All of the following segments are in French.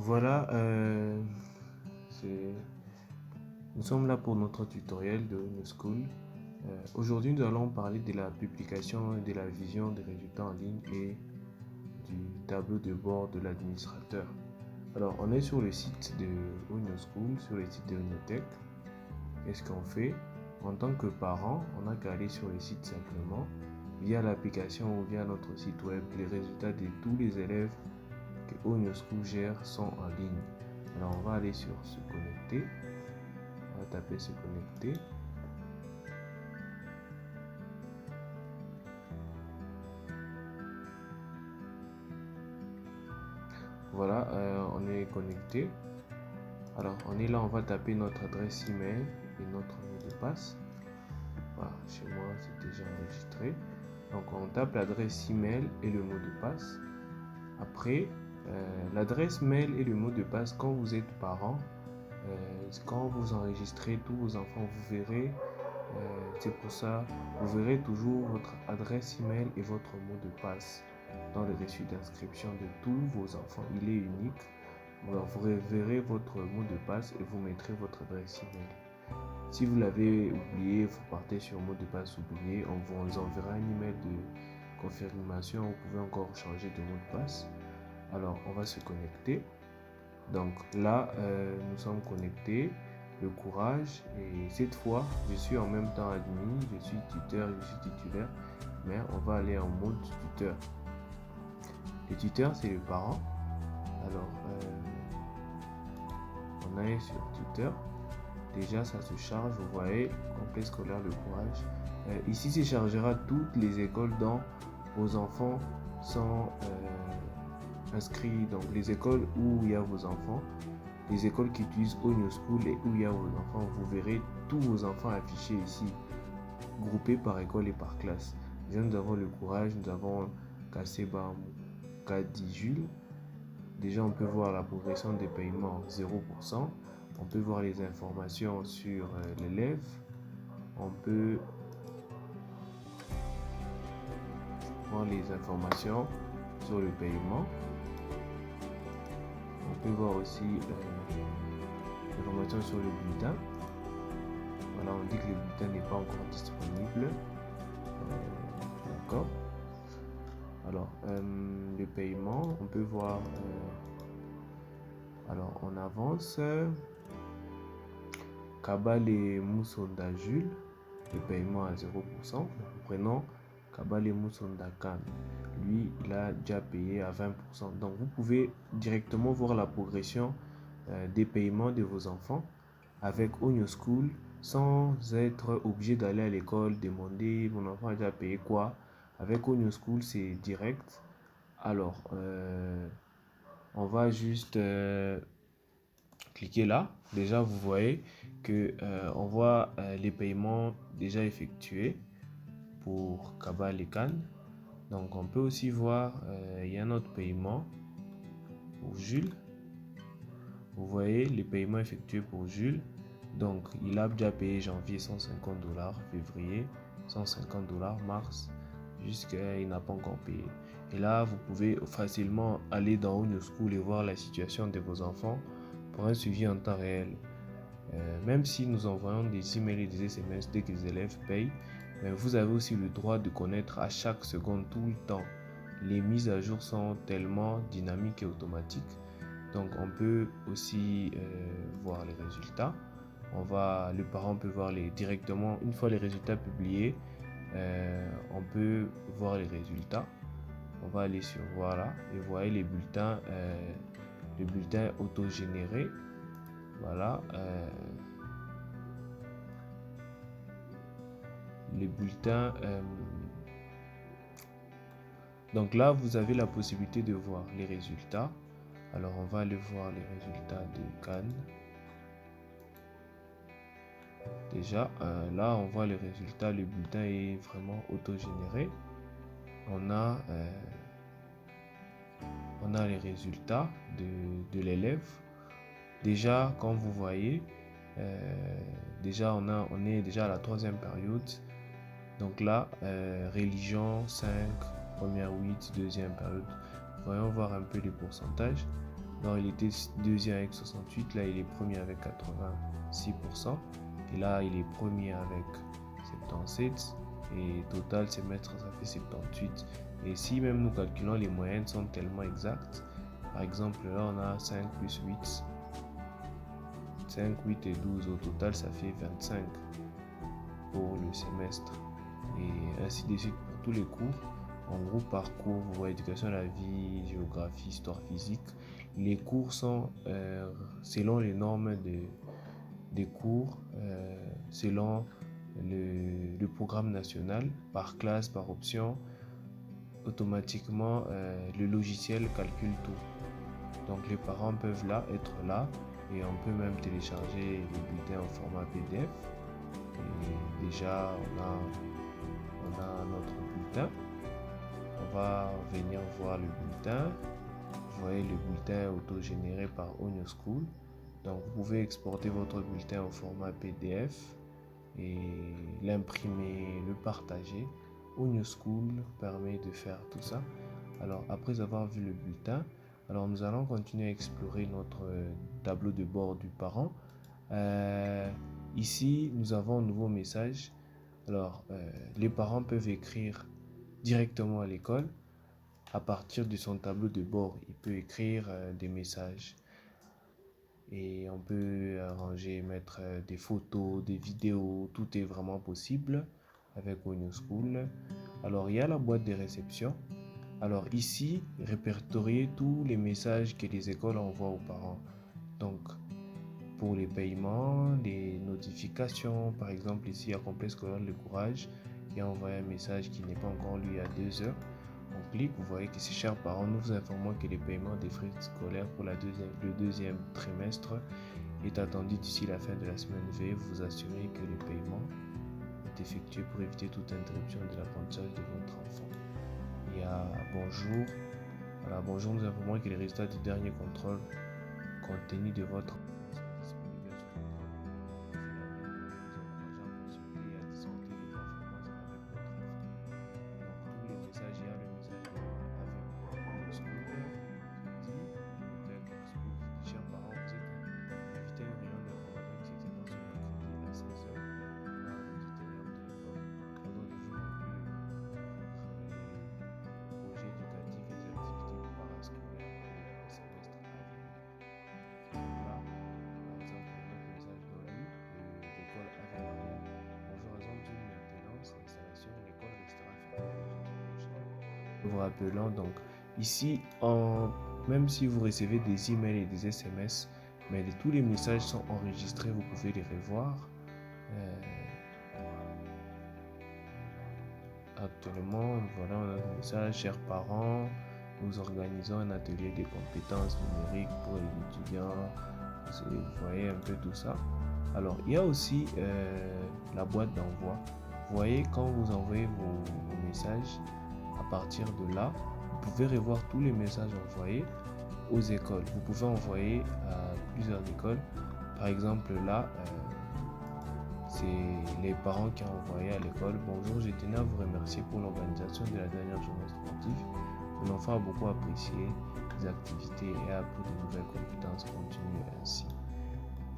Voilà, c'est- nous sommes là pour notre tutoriel de New School. Aujourd'hui, nous allons parler de la publication et de la vision des résultats en ligne et du tableau de bord de l'administrateur. Alors, on est sur le site de New School, sur le site de Unitech. Qu'est-ce qu'on fait? En tant que parent, on n'a qu'à aller sur le site simplement, via l'application ou via notre site web, les résultats de tous les élèves que New School gère sont en ligne. Alors on va aller sur se connecter, on va taper se connecter. Voilà, on est connecté. Alors on est là, on va taper notre adresse email et notre mot de passe. Voilà, chez moi c'est déjà enregistré. Donc on tape l'adresse email et le mot de passe. Après, l'adresse mail et le mot de passe, quand vous êtes parent, quand vous enregistrez tous vos enfants, vous verrez, c'est pour ça, vous verrez toujours votre adresse email et votre mot de passe dans le reçu d'inscription de tous vos enfants. Il est unique. Alors, vous verrez votre mot de passe et vous mettrez votre adresse email. Si vous l'avez oublié, vous partez sur mot de passe oublié, on vous enverra un email de confirmation. Vous pouvez encore changer de mot de passe. Alors, on va se connecter. Donc là, nous sommes connectés. Le courage. Et cette fois, je suis en même temps admin, je suis tuteur, je suis titulaire. Mais on va aller en mode tuteur. Le tuteur, c'est le parent. Alors, on est sur tuteur. Déjà, ça se charge. Vous voyez, complet scolaire, le courage. Ici, se chargera toutes les écoles dont vos enfants sont inscrits. Donc, les écoles où il y a vos enfants. Les écoles qui utilisent New School et où il y a vos enfants, vous verrez tous vos enfants affichés ici, groupés par école et par classe. Déjà, nous avons le courage, nous avons Kaseba, Kadi Jules. Déjà, on peut voir la progression des paiements 0%. On peut voir les informations sur l'élève. On peut voir les informations sur le paiement. On peut voir aussi l'information sur le bulletin. Voilà, on dit que le bulletin n'est pas encore disponible. D'accord. Alors, le paiement, on peut voir. Alors, on avance. Kabale Moussonda Jules, le paiement à 0%. Nous prenons Kabale Moussonda Khan. Lui, il a déjà payé à 20%. Donc, vous pouvez directement voir la progression des paiements de vos enfants avec New School sans être obligé d'aller à l'école, demander mon enfant a déjà payé quoi. Avec New School, c'est direct. Alors, on va juste cliquer là. Déjà, vous voyez que on voit les paiements déjà effectués pour Kabal et Khan. Donc, on peut aussi voir, il y a un autre paiement pour Jules. Vous voyez les paiements effectués pour Jules. Donc, il a déjà payé janvier $150, février $150, mars, jusqu'à il n'a pas encore payé. Et là, vous pouvez facilement aller dans New School et voir la situation de vos enfants pour un suivi en temps réel. Même si nous envoyons des emails et des SMS dès que les élèves payent, mais vous avez aussi le droit de connaître à chaque seconde, tout le temps. Les mises à jour sont tellement dynamiques et automatiques. Donc on peut aussi voir les résultats. Le parent peut voir directement, une fois les résultats publiés, on peut voir les résultats. On va aller sur voilà et vous voyez les bulletins auto-générés. Voilà. Les bulletins. Donc là, vous avez la possibilité de voir les résultats. Alors on va aller voir les résultats de Cannes. Déjà, là, on voit les résultats. Le bulletin est vraiment auto-généré. On a les résultats de l'élève. Déjà, comme vous voyez, déjà on est déjà à la 3e période. Donc là, religion 5, première 8, 2e période. Voyons voir un peu les pourcentages. Alors il était deuxième avec 68, là il est premier avec 86%. Et là il est premier avec 77. Et total semestre ça fait 78. Et si même nous calculons, les moyennes sont tellement exactes. Par exemple là on a 5 plus 8. 5, 8 et 12 au total ça fait 25 pour le semestre. Et ainsi de suite pour tous les cours. En gros, parcours, vous voyez, éducation à la vie, géographie, histoire physique. Les cours sont selon les normes des cours, selon le programme national, par classe, par option. Automatiquement, le logiciel calcule tout. Donc, les parents peuvent là être là et on peut même télécharger le bulletin au format PDF. Et déjà, on a notre bulletin. On va venir voir le bulletin. Vous voyez le bulletin auto-généré par Onyo School. Donc vous pouvez exporter votre bulletin au format PDF et l'imprimer, le partager. Onyo School permet de faire tout ça. Alors après avoir vu le bulletin, alors nous allons continuer à explorer notre tableau de bord du parent. Ici, nous avons un nouveau message. Alors, les parents peuvent écrire directement à l'école. À partir de son tableau de bord, il peut écrire des messages. Et on peut arranger, mettre des photos, des vidéos. Tout est vraiment possible avec Onyo School. Alors, il y a la boîte de réception. Alors ici, répertorier tous les messages que les écoles envoient aux parents. Donc, pour les paiements, les notifications, par exemple ici, il y a Complexe scolaire Le Courage qui a envoyé un message qui n'est pas encore lu il y a 2 heures. On clique, vous voyez que ces chers parents, nous vous informons que les paiements des frais scolaires pour le deuxième trimestre est attendu d'ici la fin de la semaine. Veuillez vous assurer que le paiement est effectué pour éviter toute interruption de l'apprentissage de votre enfant. Il y a bonjour. Voilà, bonjour, nous informons que les résultats du dernier contrôle compte tenu de votre vous rappelant donc ici même si vous recevez des emails et des SMS, mais tous les messages sont enregistrés, vous pouvez les revoir. Actuellement, voilà, on a un message: chers parents, nous organisons un atelier de compétences numériques pour les étudiants. Vous voyez un peu tout ça. Alors il y a aussi la boîte d'envoi. Vous voyez, quand vous envoyez vos messages, à partir de là, vous pouvez revoir tous les messages envoyés aux écoles. Vous pouvez envoyer à plusieurs écoles. Par exemple là, c'est les parents qui ont envoyé à l'école: bonjour, je tenais à vous remercier pour l'organisation de la dernière journée sportive. Mon enfant a beaucoup apprécié les activités et a appris de nouvelles compétences. Continuez ainsi.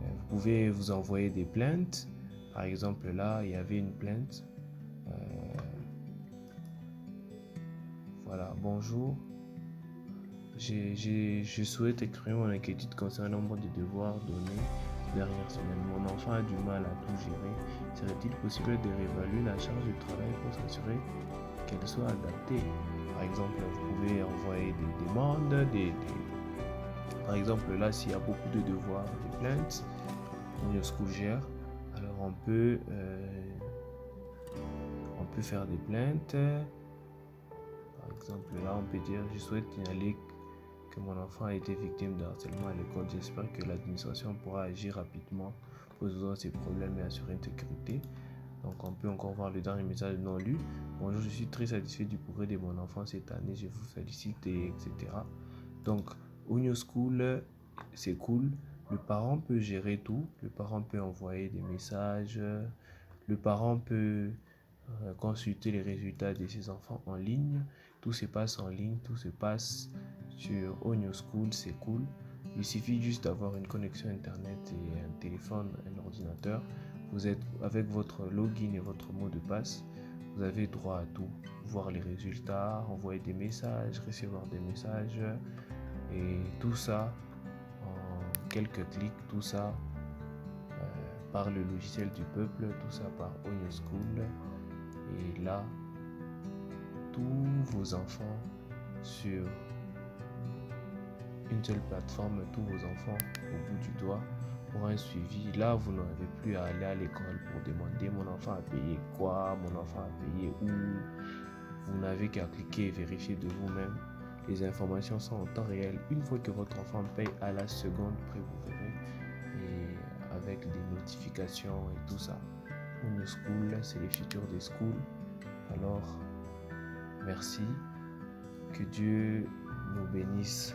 Vous pouvez vous envoyer des plaintes. Par exemple là, il y avait une plainte. Voilà, bonjour. Je souhaite exprimer mon inquiétude concernant le nombre de devoirs donnés dernière semaine. Mon enfant a du mal à tout gérer. Serait-il possible de réévaluer la charge de travail pour s'assurer qu'elle soit adaptée? Par exemple, vous pouvez envoyer des demandes, par exemple là, s'il y a beaucoup de devoirs, des plaintes, Onyo School gère. Alors on peut faire des plaintes. Par exemple là, on peut dire: je souhaite signaler que mon enfant a été victime de harcèlement à l'école. J'espère que l'administration pourra agir rapidement pour résoudre ces problèmes et assurer une sécurité. Donc on peut encore voir le dernier message non lu: bonjour, je suis très satisfait du progrès de mon enfant cette année, je vous félicite, etc. Donc Onyo School, c'est cool. Le parent peut gérer tout. Le parent peut envoyer des messages. Le parent peut consulter les résultats de ses enfants en ligne. Tout se passe en ligne, tout se passe sur Onyo School, c'est cool. Il suffit juste d'avoir une connexion internet et un téléphone, un ordinateur. Vous êtes avec votre login et votre mot de passe, vous avez droit à tout. Voir les résultats, envoyer des messages, recevoir des messages et tout ça en quelques clics, tout ça par le logiciel du peuple, tout ça par Oigno School. Et là, tous vos enfants sur une seule plateforme, tous vos enfants au bout du doigt pour un suivi. Là, vous n'avez plus à aller à l'école pour demander mon enfant a payé quoi, mon enfant a payé où. Vous n'avez qu'à cliquer et vérifier de vous-même. Les informations sont en temps réel. Une fois que votre enfant paye à la seconde près, vous verrez. Et avec des notifications et tout ça. Oigno School, c'est les futurs des schools. Alors, merci. Que Dieu nous bénisse.